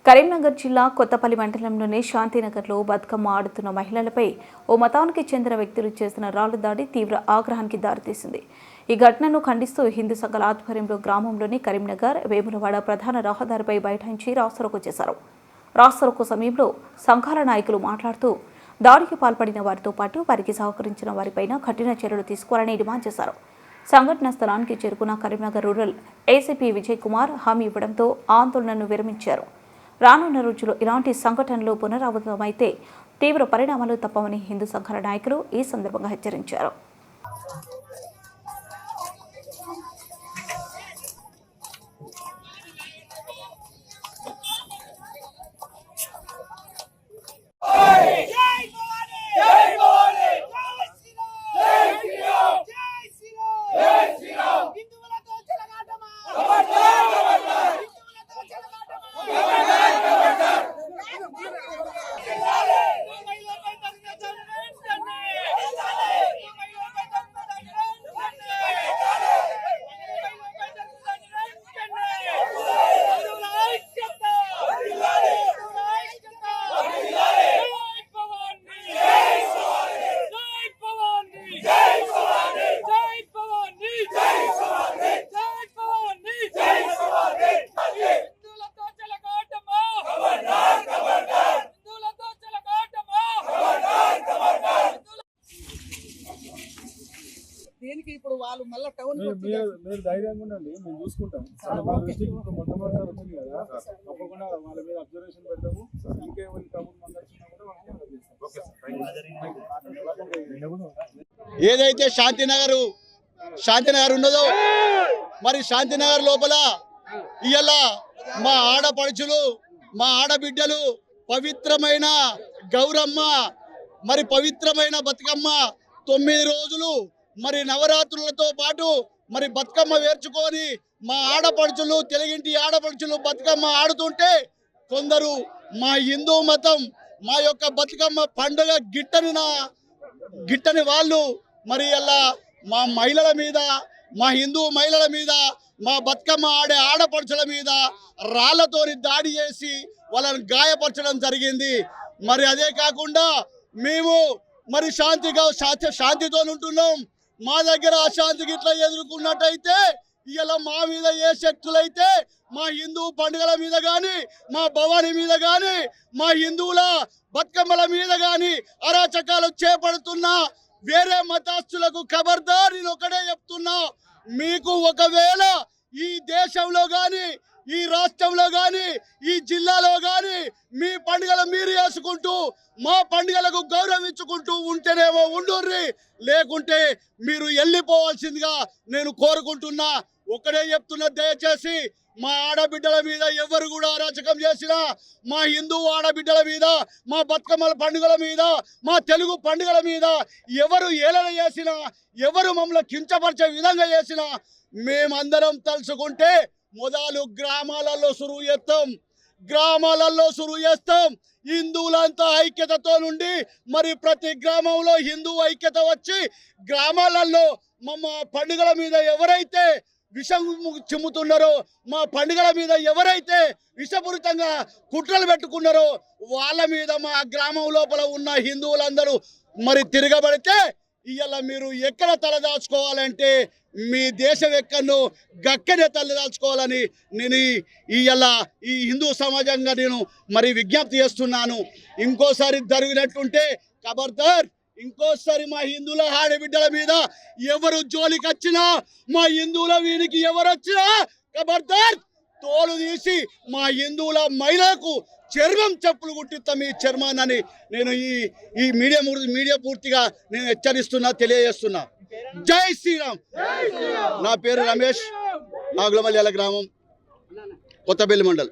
కరీంనగర్ జిల్లా కొత్తపల్లి మండలంలోని శాంతినగర్లో బతుకమ్మ ఆడుతున్న మహిళలపై ఓ మతానికి చెందిన వ్యక్తులు చేసిన రాళ్ల దాడి తీవ్ర ఆగ్రహానికి దారితీసింది. ఈ ఘటనను ఖండిస్తూ హిందూ సంఘాల ఆధ్వర్యంలో గ్రామంలోని కరీంనగర్ వేములవాడ ప్రధాన రహదారిపై బైఠాయించి రాస్తారోకో చేశారు. రాస్తారోకో సమయంలో సంఘాల నాయకులు మాట్లాడుతూ దాడికి పాల్పడిన వారితో పాటు వారికి సహకరించిన వారిపైన కఠిన చర్యలు తీసుకోవాలని డిమాండ్ చేశారు. సంఘటన స్థలానికి చేరుకున్న కరీంనగర్ రూరల్ ఏసీపీ విజయ్ కుమార్ హామీ ఇవ్వడంతో ఆందోళనను విరమించారు. రానున్న రోజుల్లో ఇలాంటి సంఘటనలు పునరావృతమైతే తీవ్ర పరిణామాలు తప్పవని హిందూ సంఘాల నాయకులు ఈ సందర్భంగా హెచ్చరించారు. దేనికి ఇప్పుడు వాళ్ళు మళ్ళీ టౌన్ మీరు ధైర్యంగా ఉండండి, మేము చూసుకుంటాం. మొట్టమొదటి వచ్చింది కదా, తప్పకుండా వాళ్ళ మీద అబ్జర్వేషన్ పెడతాము. ఇంకేమైనా టౌన్ మందర్శినా కూడా ఏదైతే శాంతినగర్ ఉన్నదో మరి శాంతినగర్ లోపల ఇవాళ మా ఆడపడుచులు మా ఆడబిడ్డలు పవిత్రమైన గౌరమ్మ మరి పవిత్రమైన బతుకమ్మ 9 రోజులు మరి నవరాత్రులతో పాటు మరి బతుకమ్మ వేర్చుకొని మా ఆడపడుచులు తెలుగింటి ఆడపడుచులు బతుకమ్మ ఆడుతుంటే కొందరు మా హిందూ మతం మా యొక్క బతుకమ్మ పండుగ గిట్టని వాళ్ళు మరి అలా మా మహిళల మీద మా హిందూ మహిళల మీద మా బతుకమ్మ ఆడే ఆడపడుచుల మీద రాళ్లతోని దాడి చేసి వాళ్ళని గాయపరచడం జరిగింది. మరి అదే కాకుండా మేము మరి శాంతితో ఉంటున్నాం. మా దగ్గర అశాంతికి ఇట్లా ఎదుర్కొన్నట్టయితే ఇలా మా మీద ఏ శక్తులైతే మా హిందూ పండుగల మీద కానీ మా భవానీ మీద కానీ మా హిందువుల బతుకమ్మల మీద కానీ అరాచకాలు చేపడుతున్నా వేరే మతస్థులకు ఖబర్దార్ నేను ఒకటే చెప్తున్నా, మీకు ఒకవేళ ఈ దేశంలో కానీ ఈ రాష్ట్రంలో కానీ ఈ జిల్లాలో కానీ మీ పండుగలు మీరు చేసుకుంటూ మా పండుగలకు గౌరవించుకుంటూ ఉంటేనేమో ఉండుర్రి, లేకుంటే మీరు వెళ్ళిపోవాల్సిందిగా నేను కోరుకుంటున్నా. ఒకటే చెప్తున్నా, దయచేసి మా ఆడబిడ్డల మీద ఎవరు కూడా అరాచకం చేసినా, మా హిందూ ఆడబిడ్డల మీద మా బతుకమ్మల పండుగల మీద మా తెలుగు పండుగల మీద ఎవరు ఏలన చేసినా ఎవరు మమ్మల్ని కించపరిచే విధంగా చేసినా మేమందరం తలుచుకుంటే మొదలు గ్రామాలలో సురువు చేస్తాం. హిందువులంతా ఐక్యతతో నుండి మరి ప్రతి గ్రామంలో హిందూ ఐక్యత వచ్చి గ్రామాలలో మా పండుగల మీద ఎవరైతే విషం చిమ్ముతున్నారో మా పండుగల మీద ఎవరైతే విషపూరితంగా కుట్రలు పెట్టుకున్నారో వాళ్ళ మీద మా గ్రామం లోపల ఉన్న హిందువులందరూ మరి తిరగబడితే ఇవాళ మీరు ఎక్కడ తలదాచుకోవాలంటే మీ దేశం ఎక్కడో గక్కనే తలదాచుకోవాలని నేను ఇవాళ ఈ హిందూ సమాజంగా నేను మరి విజ్ఞప్తి చేస్తున్నాను. ఇంకోసారి జరిగినట్టుంటే ఖబర్దార్, ఇంకోసారి మా హిందువుల ఆడబిడ్డల మీద ఎవరు జోలికి వచ్చినా మా హిందువుల వీరికి ఎవరు వచ్చినా ఖబర్దార్ తోలు తీసి మా హిందువుల మహిళలకు చర్మం చెప్పులు కుట్టిస్తాం ఈ చర్మాన్ని నేను ఈ మీడియా పూర్తిగా నేను హెచ్చరిస్తున్నా, తెలియజేస్తున్నా. జై శ్రీరామ్. నా పేరు రమేష్, నాగులమల్యాల గ్రామం, కొత్తపల్లి మండల్.